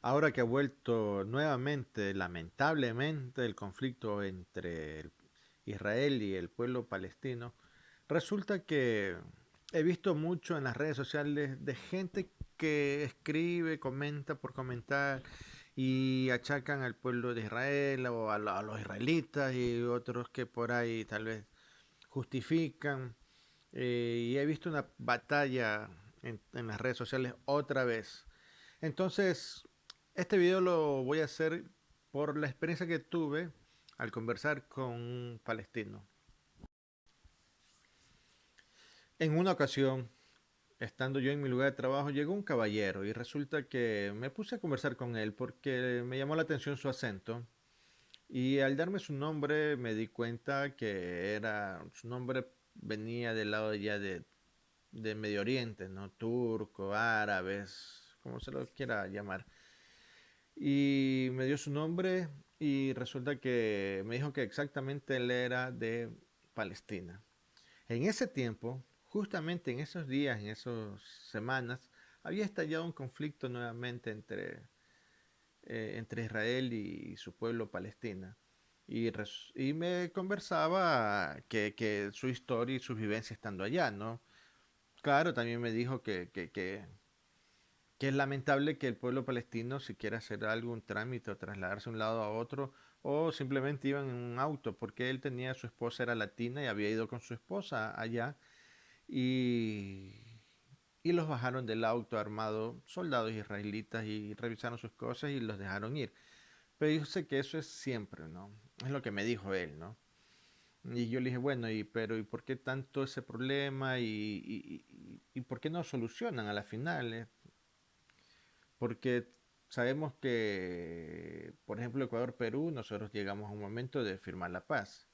Ahora que ha vuelto nuevamente, lamentablemente, el conflicto entre Israel y el pueblo palestino, resulta que he visto mucho en las redes sociales de gente que escribe, comenta por comentar y achacan al pueblo de Israel o a los israelitas y otros que por ahí tal vez justifican. Y he visto una batalla en las redes sociales otra vez. Entonces, este video lo voy a hacer por la experiencia que tuve al conversar con un palestino. En una ocasión, estando yo en mi lugar de trabajo, llegó un caballero y resulta que me puse a conversar con él porque me llamó la atención su acento y al darme su nombre me di cuenta que su nombre venía del lado ya de Medio Oriente, ¿no? Turco, árabes, como se lo quiera llamar. Y me dio su nombre y resulta que me dijo que exactamente él era de Palestina. En ese tiempo, justamente en esos días, en esas semanas, había estallado un conflicto nuevamente entre Israel y su pueblo Palestina. Y me conversaba que su historia y sus vivencias estando allá, ¿no? Claro, también me dijo que es lamentable que el pueblo palestino, si quiere hacer algún trámite o trasladarse de un lado a otro, o simplemente iban en un auto, porque él tenía, su esposa era latina y había ido con su esposa allá, y, y los bajaron del auto armado soldados israelitas y revisaron sus cosas y los dejaron ir. Pero yo sé que eso es siempre, ¿no? Es lo que me dijo él, ¿no? Y yo le dije, bueno, ¿y por qué tanto ese problema? ¿Y por qué no solucionan a la final? Porque sabemos que, por ejemplo, Ecuador-Perú, nosotros llegamos a un momento de firmar la paz.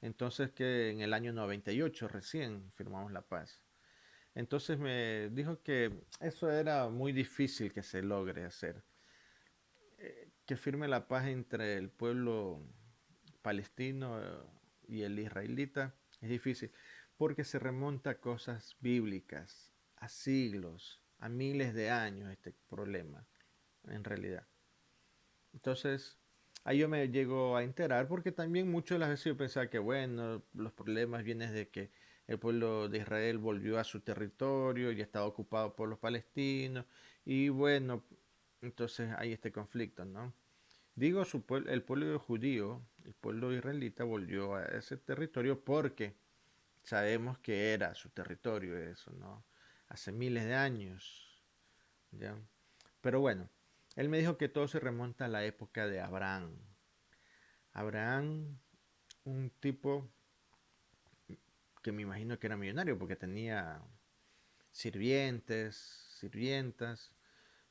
Entonces que en el año 98 recién firmamos la paz. Entonces me dijo que eso era muy difícil que se logre hacer. Que firme la paz entre el pueblo palestino y el israelita es difícil porque se remonta a cosas bíblicas, a siglos, a miles de años este problema, en realidad. Entonces, ahí yo me llego a enterar porque también muchas de las veces yo pensaba que, bueno, los problemas vienen de que el pueblo de Israel volvió a su territorio y estaba ocupado por los palestinos y bueno, entonces hay este conflicto, ¿no? Digo, el pueblo judío, el pueblo israelita volvió a ese territorio porque sabemos que era su territorio eso, ¿no? Hace miles de años, ¿ya? Pero bueno, él me dijo que todo se remonta a la época de Abraham. Abraham, un tipo que me imagino que era millonario porque tenía sirvientes, sirvientas,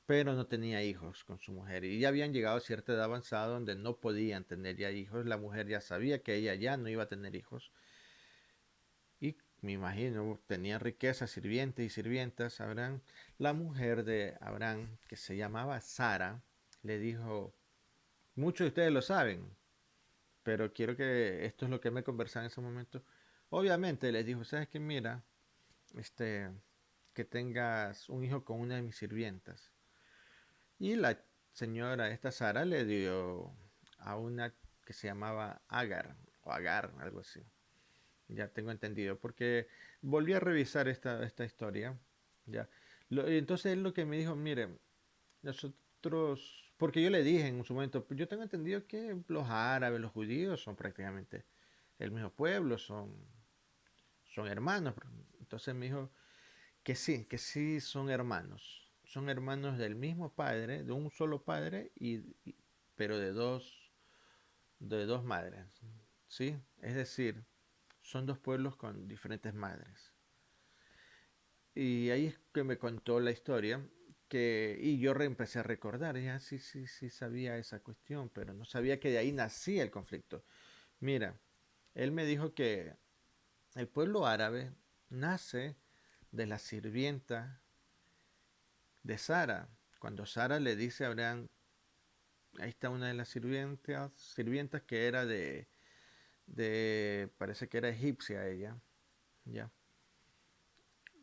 pero no tenía hijos con su mujer. Y ya habían llegado a cierta edad avanzada donde no podían tener ya hijos. La mujer ya sabía que ella ya no iba a tener hijos. Y me imagino, tenía riquezas, sirvientes y sirvientas. Abraham, la mujer de Abraham, que se llamaba Sara, le dijo, muchos de ustedes lo saben, pero quiero que esto es lo que me conversaba en ese momento. Obviamente les dijo, ¿sabes qué? Mira, este, que tengas un hijo con una de mis sirvientas. Y la señora, esta Sara, le dio a una que se llamaba Agar, o Agar, algo así. Ya tengo entendido, porque volví a revisar esta historia. Ya. Entonces él lo que me dijo, mire, nosotros, porque yo le dije en su momento, yo tengo entendido que los árabes, los judíos son prácticamente el mismo pueblo, son hermanos. Entonces me dijo que sí son hermanos. Son hermanos del mismo padre, de un solo padre, pero de dos madres. ¿Sí? Es decir, son dos pueblos con diferentes madres. Y ahí es que me contó la historia y yo empecé a recordar, ya sí, sí, sí sabía esa cuestión, pero no sabía que de ahí nacía el conflicto. Mira, él me dijo que el pueblo árabe nace de la sirvienta de Sara. Cuando Sara le dice a Abraham, ahí está una de las sirvientas que era parece que era egipcia ella, ya.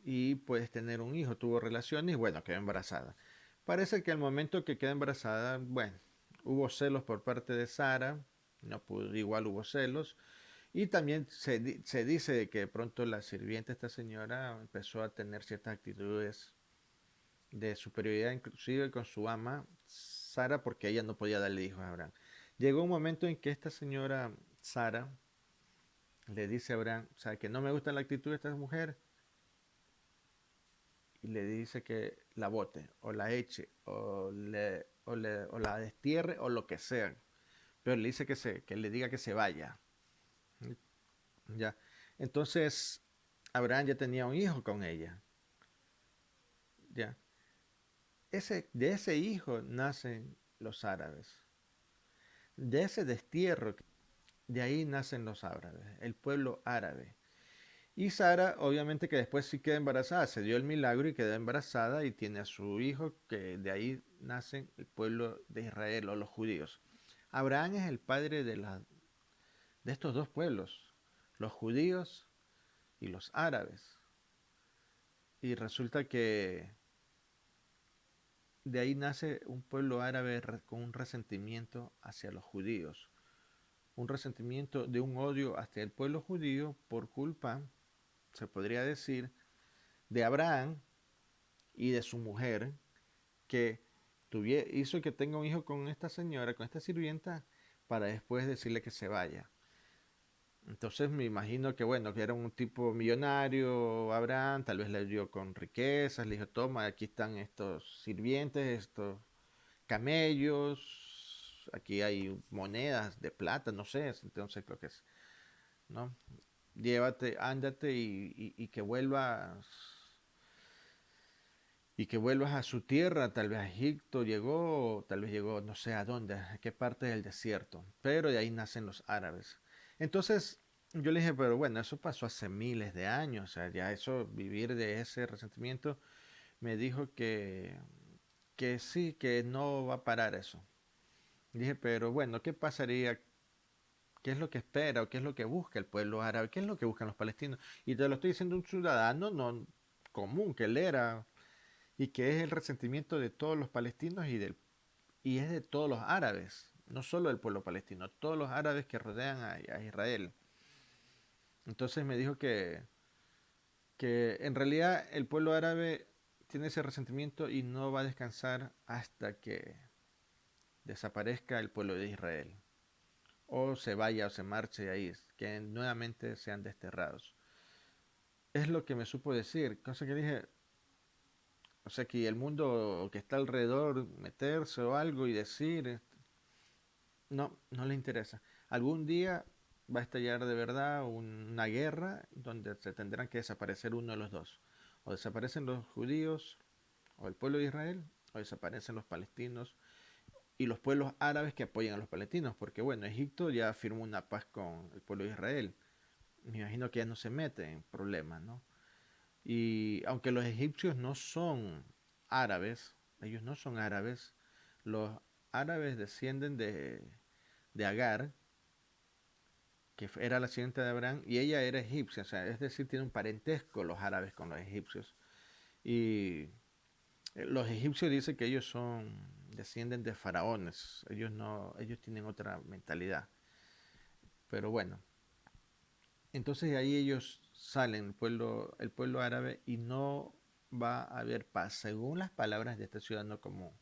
Y puedes tener un hijo, tuvo relaciones y bueno, quedó embarazada. Parece que al momento que queda embarazada, bueno, hubo celos por parte de Sara, no pudo, igual hubo celos, y también se dice que de pronto la sirvienta, esta señora, empezó a tener ciertas actitudes de superioridad, inclusive con su ama, Sara, porque ella no podía darle hijos a Abraham. Llegó un momento en que esta señora, Sara, le dice a Abraham, o sea, que no me gusta la actitud de esta mujer, y le dice que la bote, o la eche, o la destierre, o lo que sea. Pero le dice que le diga que se vaya. Ya. Entonces, Abraham ya tenía un hijo con ella. Ya. De ese hijo nacen los árabes. De ese destierro, de ahí nacen los árabes, el pueblo árabe. Y Sara, obviamente que después sí queda embarazada, se dio el milagro y queda embarazada y tiene a su hijo, que de ahí nacen el pueblo de Israel o los judíos. Abraham es el padre de estos dos pueblos, los judíos y los árabes. Y resulta que de ahí nace un pueblo árabe con un resentimiento hacia los judíos, un resentimiento de un odio hacia el pueblo judío por culpa, se podría decir, de Abraham y de su mujer, que hizo que tenga un hijo con esta señora, con esta sirvienta, para después decirle que se vaya. Entonces me imagino que bueno, que era un tipo millonario, Abraham, tal vez le dio con riquezas, le dijo, toma, aquí están estos sirvientes, estos camellos, aquí hay monedas de plata, no sé, entonces creo que es, ¿no? Llévate, ándate y que vuelvas a su tierra, tal vez a Egipto llegó, o tal vez llegó no sé a dónde, a qué parte del desierto, pero de ahí nacen los árabes. Entonces yo le dije, pero bueno, eso pasó hace miles de años, o sea, ya eso, vivir de ese resentimiento, me dijo que sí, que no va a parar eso. Dije, pero bueno, ¿qué pasaría? ¿Qué es lo que espera o qué es lo que busca el pueblo árabe? ¿Qué es lo que buscan los palestinos? Y te lo estoy diciendo un ciudadano no común, que él era, y que es el resentimiento de todos los palestinos y es de todos los árabes, no solo del pueblo palestino, todos los árabes que rodean a Israel. Entonces me dijo que en realidad el pueblo árabe tiene ese resentimiento y no va a descansar hasta que desaparezca el pueblo de Israel. O se vaya o se marche de ahí, que nuevamente sean desterrados. Es lo que me supo decir, cosa que dije, o sea, que el mundo que está alrededor meterse o algo y decir, no, no le interesa. Algún día va a estallar de verdad una guerra donde se tendrán que desaparecer uno de los dos. O desaparecen los judíos o el pueblo de Israel, o desaparecen los palestinos y los pueblos árabes que apoyan a los palestinos. Porque bueno, Egipto ya firmó una paz con el pueblo de Israel. Me imagino que ya no se mete en problemas, ¿no? Y aunque los egipcios no son árabes, ellos no son árabes, los árabes descienden de Agar, que era la sirvienta de Abraham, y ella era egipcia, o sea, es decir, tiene un parentesco los árabes con los egipcios. Y los egipcios dicen que ellos descienden de faraones, ellos no, ellos tienen otra mentalidad. Pero bueno, entonces de ahí ellos salen, el pueblo árabe, y no va a haber paz, según las palabras de este ciudadano común,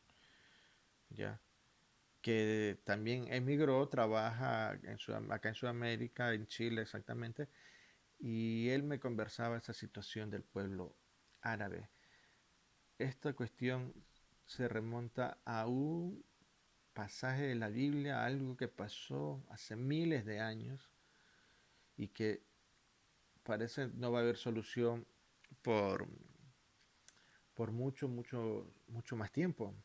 ¿ya? Que también emigró, trabaja acá en Sudamérica, en Chile exactamente, y él me conversaba esa situación del pueblo árabe. Esta cuestión se remonta a un pasaje de la Biblia, algo que pasó hace miles de años y que parece no va a haber solución por, por mucho más tiempo.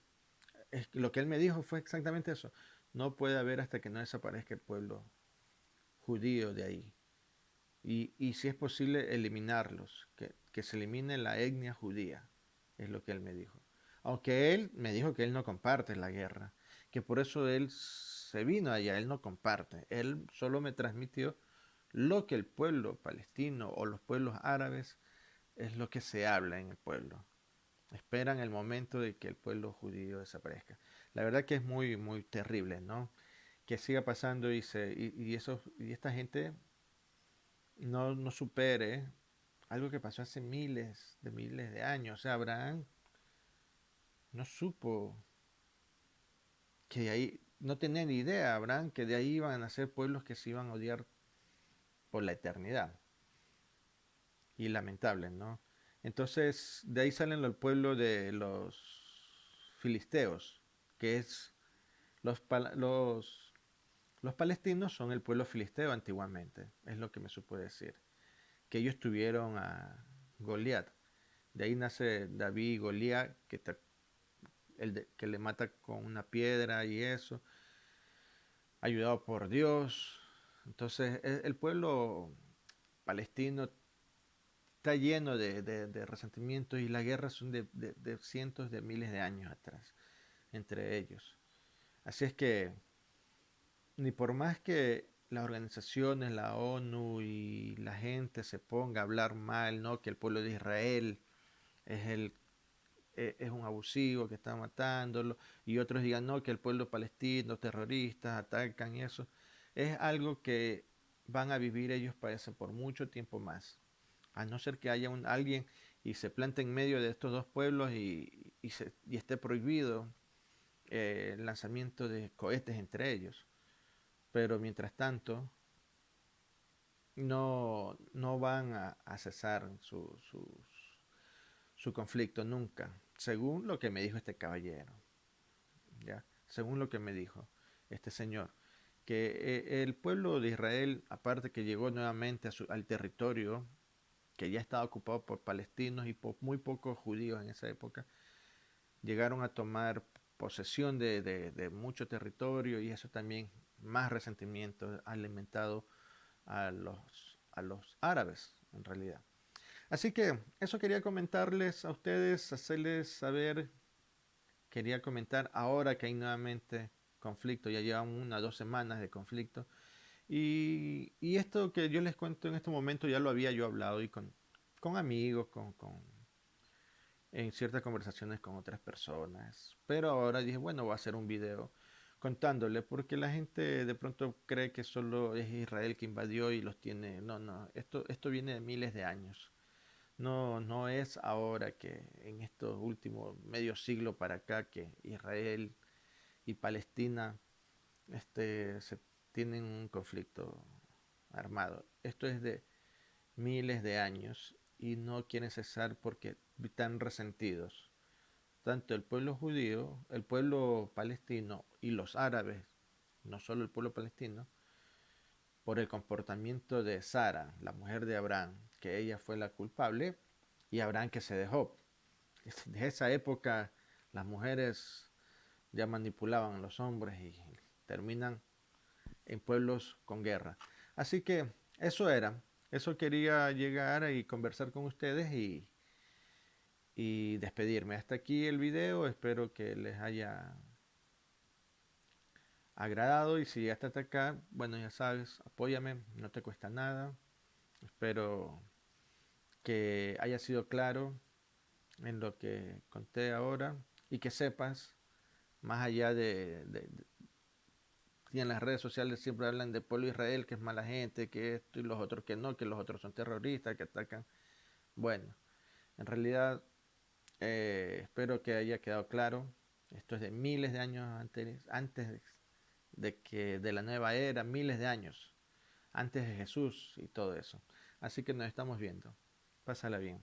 Lo que él me dijo fue exactamente eso. No puede haber hasta que no desaparezca el pueblo judío de ahí. Y si es posible, eliminarlos, que se elimine la etnia judía, es lo que él me dijo. Aunque él me dijo que él no comparte la guerra, que por eso él se vino allá, él no comparte, él solo me transmitió lo que el pueblo palestino o los pueblos árabes es lo que se habla en el pueblo, Esperan el momento de que el pueblo judío desaparezca. La verdad que es muy, muy terrible, ¿no? Que siga pasando y esta gente no supere algo que pasó hace miles de años. O sea, Abraham no supo que de ahí, no tenía ni idea, Abraham, que de ahí iban a ser pueblos que se iban a odiar por la eternidad. Y lamentables, ¿no? Entonces, de ahí salen el pueblo de los filisteos, que es los palestinos son el pueblo filisteo antiguamente, es lo que me supo decir, que ellos tuvieron a Goliat. De ahí nace David y Goliat, que le mata con una piedra y eso, ayudado por Dios. Entonces, el pueblo palestino está lleno de resentimientos y las guerras son de cientos de miles de años atrás entre ellos. Así es que ni por más que las organizaciones, la ONU y la gente se ponga a hablar mal, ¿no? Que el pueblo de Israel es es un abusivo que está matándolo, y otros digan no, que el pueblo palestino, terroristas, atacan y eso, es algo que van a vivir ellos parece por mucho tiempo más. A no ser que haya alguien y se plante en medio de estos dos pueblos y esté prohibido el lanzamiento de cohetes entre ellos. Pero mientras tanto, no van a cesar su conflicto nunca, según lo que me dijo este caballero, ¿ya? Según lo que me dijo este señor, que el pueblo de Israel, aparte que llegó nuevamente al territorio que ya estaba ocupado por palestinos y por muy pocos judíos en esa época, llegaron a tomar posesión de mucho territorio y eso también más resentimiento ha alimentado a los árabes en realidad. Así que eso quería comentarles a ustedes, hacerles saber, quería comentar ahora que hay nuevamente conflicto, ya llevan 1 o 2 semanas de conflicto y esto que yo les cuento en este momento ya lo había yo hablado y con amigos, en ciertas conversaciones con otras personas. Pero ahora dije, bueno, voy a hacer un video contándole, porque la gente de pronto cree que solo es Israel que invadió y los tiene. No, no, esto viene de miles de años. No es ahora que en estos últimos medio siglo para acá que Israel y Palestina se tienen un conflicto armado. Esto es de miles de años y no quieren cesar porque están resentidos. Tanto el pueblo judío, el pueblo palestino y los árabes, no solo el pueblo palestino, por el comportamiento de Sara, la mujer de Abraham, que ella fue la culpable y Abraham que se dejó. De esa época las mujeres ya manipulaban a los hombres y terminan en pueblos con guerra. Así que eso quería llegar y conversar con ustedes y despedirme. Hasta aquí el video, espero que les haya agradado y si llegaste hasta acá, bueno ya sabes, apóyame, no te cuesta nada. Espero que haya sido claro en lo que conté ahora y que sepas, más allá y en las redes sociales siempre hablan de pueblo de Israel, que es mala gente, que esto y los otros que no, que los otros son terroristas, que atacan. Bueno, en realidad espero que haya quedado claro. Esto es de miles de años antes de que de la nueva era, miles de años antes de Jesús y todo eso. Así que nos estamos viendo. Pásala bien.